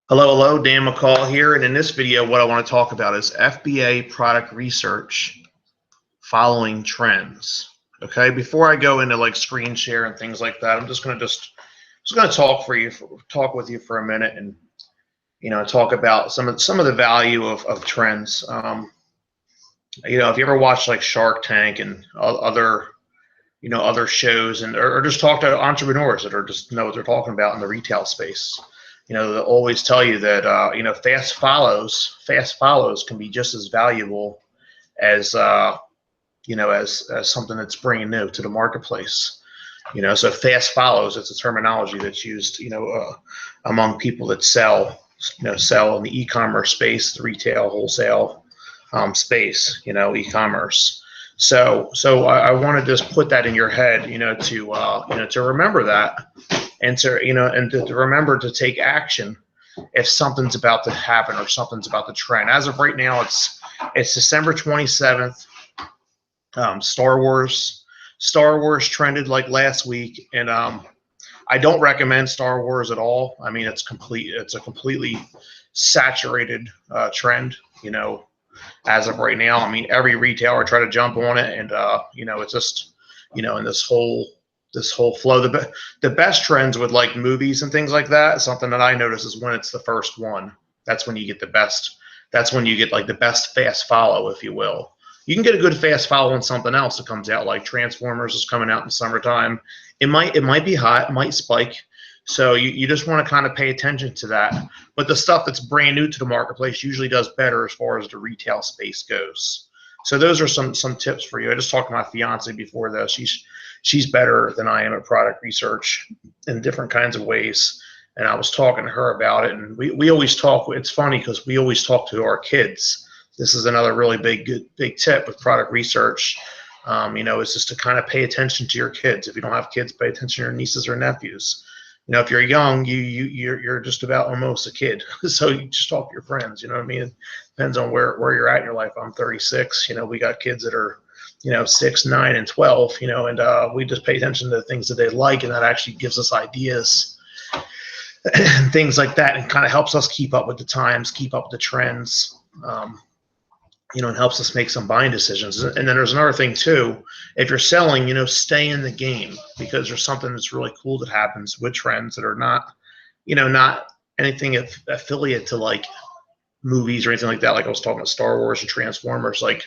Hello, Dan McCall here, and in this video what I want to talk about is FBA product research following trends. Okay, before I go into like screen share and things like that, I'm just going to talk with you for a minute and talk about some of the value of trends. If you ever watch like Shark Tank and other shows and or just talk to entrepreneurs that are just know what they're talking about in the retail space. They'll always tell you that fast follows can be just as valuable as as something that's brand new to the marketplace. So fast follows, it's a terminology that's used among people that sell in the e-commerce space, the retail wholesale space, e-commerce. So I want to just put that in your head, to remember that, and to remember to take action if something's about to happen or something's about to trend. As of right now, it's December 27th. Star Wars trended like last week, and I don't recommend Star Wars at all. I mean, it's a completely saturated trend. As of right now, I mean, every retailer try to jump on it, and it's just in this whole flow. The best trends with like movies and things like that, something that I notice is when it's the first one. That's when you get the best. That's when you get like the best fast follow, if you will. You can get a good fast follow on something else that comes out, like Transformers is coming out in summertime. It might be hot, it might spike. So you just want to kind of pay attention to that. But the stuff that's brand new to the marketplace usually does better as far as the retail space goes. So those are some tips for you. I just talked to my fiance before this. She's better than I am at product research in different kinds of ways. And I was talking to her about it. And we always talk. It's funny because we always talk to our kids. This is another really big tip with product research. Is just to kind of pay attention to your kids. If you don't have kids, pay attention to your nieces or nephews. If you're young, you're just about almost a kid. So you just talk to your friends. You know what I mean? It depends on where you're at in your life. I'm 36. We got kids that are 6, 9, and 12. And we just pay attention to the things that they like, and that actually gives us ideas and things like that, and kind of helps us keep up with the times, keep up with the trends. And helps us make some buying decisions. And then there's another thing too. If you're selling, stay in the game, because there's something that's really cool that happens with trends that are not anything affiliate to like movies or anything like that. Like I was talking about Star Wars and Transformers. Like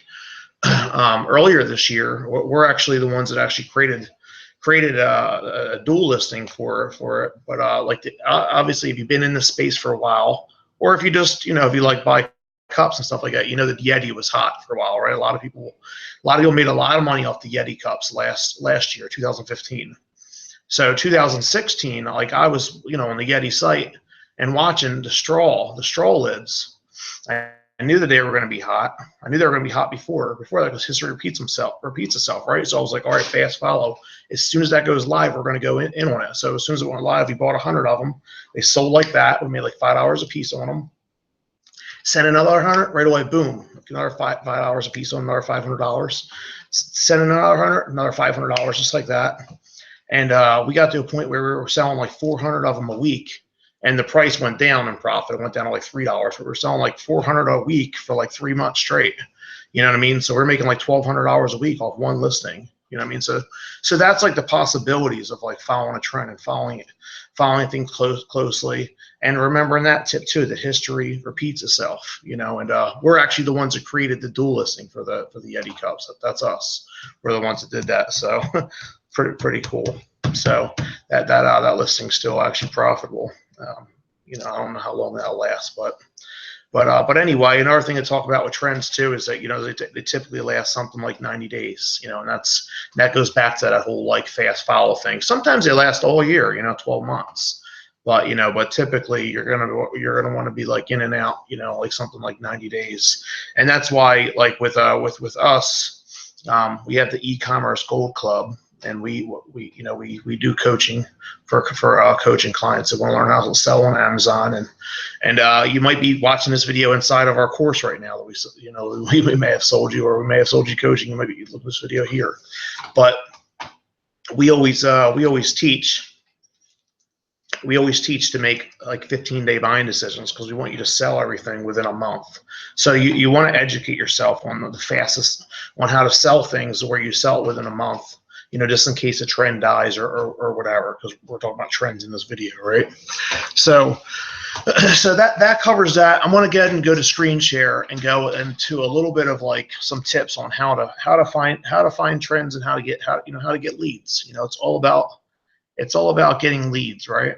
earlier this year, we're actually the ones that actually created a dual listing for it. But obviously, if you've been in this space for a while, or if you just if you like buy cups and stuff like that, the Yeti was hot for a while, right? A lot of people made a lot of money off the Yeti cups last year, 2015. So 2016, like I was on the Yeti site and watching the straw lids. I knew that they were going to be hot. I knew they were going to be hot before that, because history repeats itself, right? So I was like, all right, fast follow. As soon as that goes live, we're going to go in on it. So as soon as it went live, we bought 100 of them. They sold like that. We made like $5 a piece on them. Send another 100 right away. Boom, another $5 a piece on another $500. Send another 100, another $500, just like that. And we got to a point where we were selling like 400 of them a week, and the price went down in profit. It went down to like $3, but we were selling like 400 a week for like 3 months straight. You know what I mean? So we're making like $1,200 a week off one listing. You know what I mean? So that's like the possibilities of like following a trend and following things closely, and remembering that tip too, that history repeats itself. And we're actually the ones that created the dual listing for the Yeti cups. That's us. We're the ones that did that. So pretty cool. So that listing's still actually profitable. I don't know how long that'll last, but anyway, another thing to talk about with trends too is that they typically last something like 90 days. And that goes back to that whole like fast follow thing. Sometimes they last all year, 12 months. But typically you're gonna want to be like in and out, like something like 90 days. And that's why like with us, we have the e-commerce Gold Club. And we do coaching for coaching clients that want to learn how to sell on Amazon, and you might be watching this video inside of our course right now that we may have sold you, or we may have sold you coaching. You might be looking at this video here, but we always teach we always teach to make like 15-day buying decisions because we want you to sell everything within a month. So you want to educate yourself on the fastest, on how to sell things where you sell it within a month, just in case a trend dies or whatever, because we're talking about trends in this video, right? So that covers that. I'm going to go ahead and go to screen share and go into a little bit of like some tips on how to find trends and how to get leads. It's all about getting leads, right?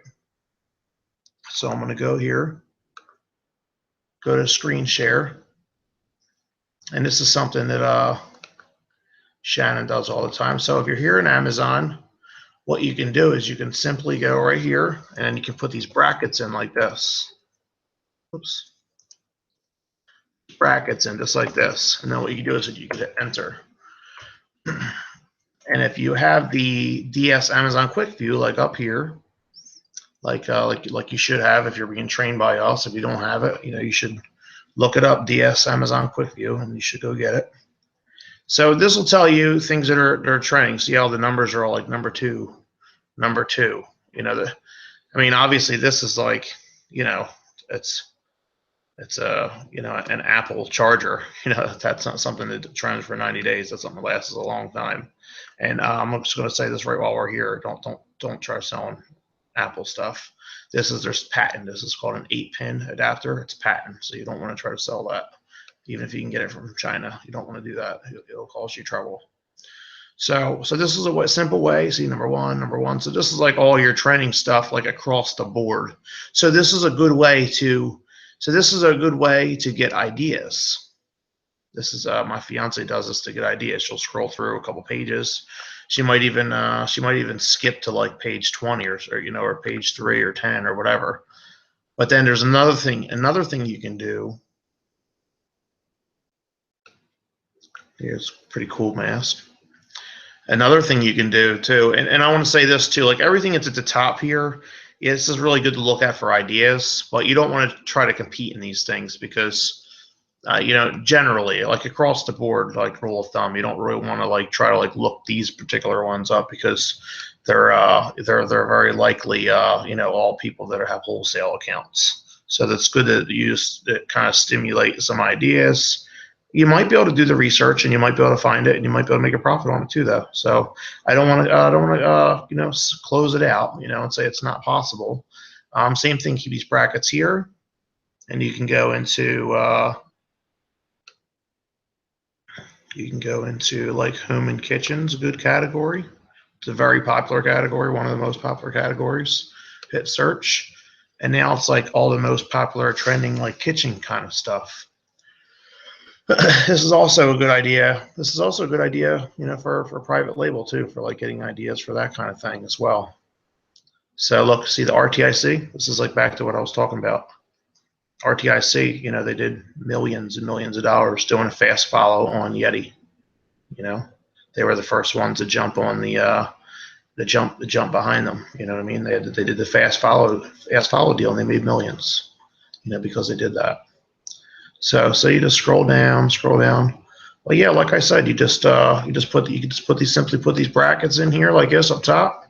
So I'm going to go here, go to screen share, and this is something that Shannon does all the time. So if you're here in Amazon, what you can do is you can simply go right here and you can put these brackets in like this. Oops. Brackets in just like this, and then what you do is you can hit enter. And if you have the DS Amazon Quick View, like up here, like you should have if you're being trained by us. If you don't have it, you should look it up, DS Amazon Quick View, and you should go get it. So this will tell you things that are trending. See how the numbers are all like number two. Obviously this is like, it's an Apple charger. That's not something that trends for 90 days. That's something that lasts a long time. And I'm just going to say this right while we're here. Don't try selling Apple stuff. This is their patent. This is called an 8-pin adapter. It's patent, so you don't want to try to sell that. Even if you can get it from China, you don't want to do that. It'll cause you trouble. So this is a simple way. See, number one. So this is like all your training stuff, like across the board. So this is a good way to get ideas. This is my fiance does this to get ideas. She'll scroll through a couple pages. She might even skip to like page 20 or page 3 or 10 or whatever. But then there's another thing you can do. Here's a pretty cool mask. Another thing you can do too, and I want to say this too, like everything that's at the top here, this is really good to look at for ideas, but you don't want to try to compete in these things because, generally, like across the board, like rule of thumb, you don't really want to like try to like look these particular ones up because they're very likely, all people that have wholesale accounts. So that's good to kind of stimulate some ideas. You might be able to do the research and you might be able to find it and you might be able to make a profit on it too, though. So I don't want to close it out, and say it's not possible. Same thing, keep these brackets here, and you can go into like home and kitchen's a good category. It's a very popular category, one of the most popular categories. Hit search, and now it's like all the most popular trending like kitchen kind of stuff. This is also a good idea. For private label too, for like getting ideas for that kind of thing as well. So look, see the RTIC? This is like back to what I was talking about. RTIC, they did millions and millions of dollars doing a fast follow on Yeti. They were the first ones to jump on the jump behind them. You know what I mean? They did the fast follow deal, and they made millions. Because they did that. So you just scroll down. Well, yeah, like I said, you can just put these brackets in here like this up top,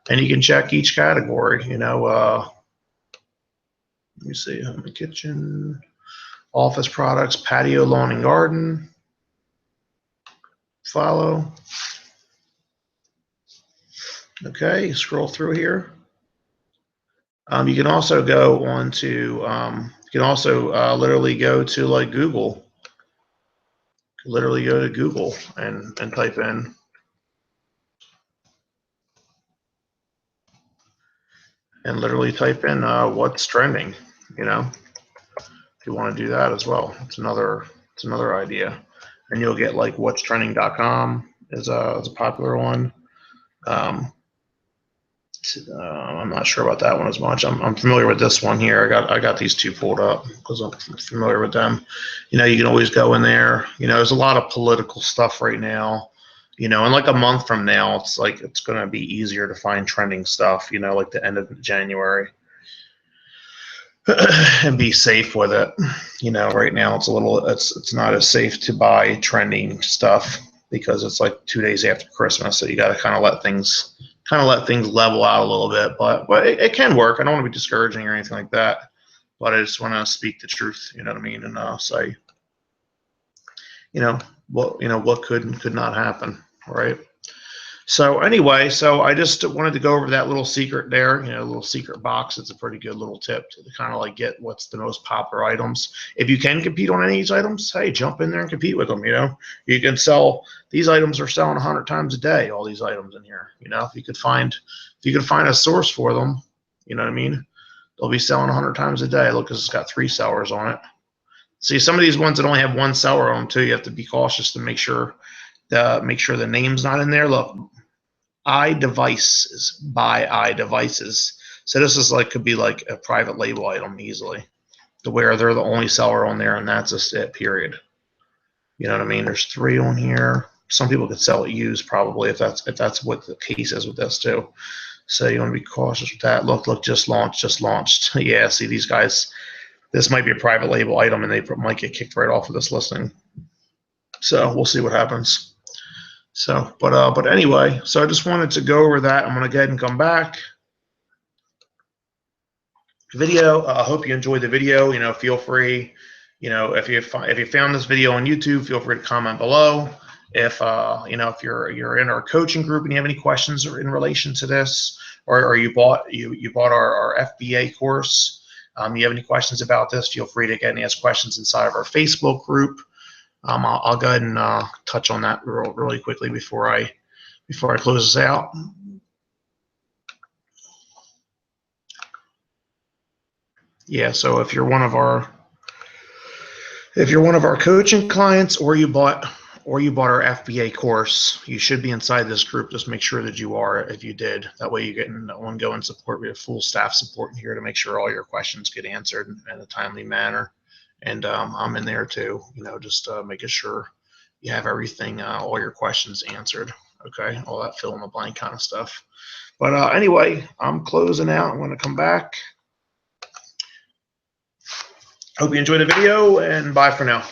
and you can check each category. Let me see, home and kitchen, office products, patio, lawn and garden. Follow. Okay, scroll through here. You can also go on to. You can also literally go to like Google. Literally go to Google and type in. And literally type in what's trending. If you want to do that as well, it's another idea. And you'll get like what'strending.com is a popular one. I'm not sure about that one as much. I'm familiar with this one here. I got these two pulled up because I'm familiar with them. You can always go in there. There's a lot of political stuff right now. In like a month from now, it's going to be easier to find trending stuff. Like the end of January, and be safe with it. Right now it's not as safe to buy trending stuff because it's like 2 days after Christmas, so you got to kind of let things kind of let things level out a little bit. But it can work. I don't want to be discouraging or anything like that. But I just want to speak the truth. You know what I mean? And say, what could and could not happen. Right. So anyway, so I just wanted to go over that little secret there, little secret box. It's a pretty good little tip to kind of like get what's the most popular items. If you can compete on any of these items, hey, jump in there and compete with them. You can sell, these items are selling 100 times a day, all these items in here. If you could find a source for them, you know what I mean? They'll be selling 100 times a day. Look, 'cause it's got 3 sellers on it. See, some of these ones that only have 1 seller on them too, you have to be cautious to make sure the name's not in there. Look, iDevices, buy iDevices. So this is could be like a private label item easily, to where they're the only seller on there, and that's just it, period. You know what I mean? There's 3 on here. Some people could sell it used probably if that's what the case is with this too. So you want to be cautious with that. Look, just launched. Yeah, see these guys. This might be a private label item, and they might get kicked right off of this listing. So we'll see what happens. So, but anyway, so I just wanted to go over that. I'm going to go ahead and come back. Video. I hope you enjoyed the video. Feel free. If you found this video on YouTube, feel free to comment below. If if you're in our coaching group and you have any questions in relation to this, or you bought our FBA course, you have any questions about this, feel free to get and ask questions inside of our Facebook group. I'll go ahead and touch on that really quickly before I close this out. Yeah, so if you're one of our coaching clients, or you bought our FBA course, you should be inside this group. Just make sure that you are. If you did, that way you get an ongoing support. We have full staff support in here to make sure all your questions get answered in a timely manner. And I'm in there too, just making sure you have everything, all your questions answered. Okay, all that fill in the blank kind of stuff. But anyway, I'm closing out. I'm going to come back. Hope you enjoyed the video, and bye for now.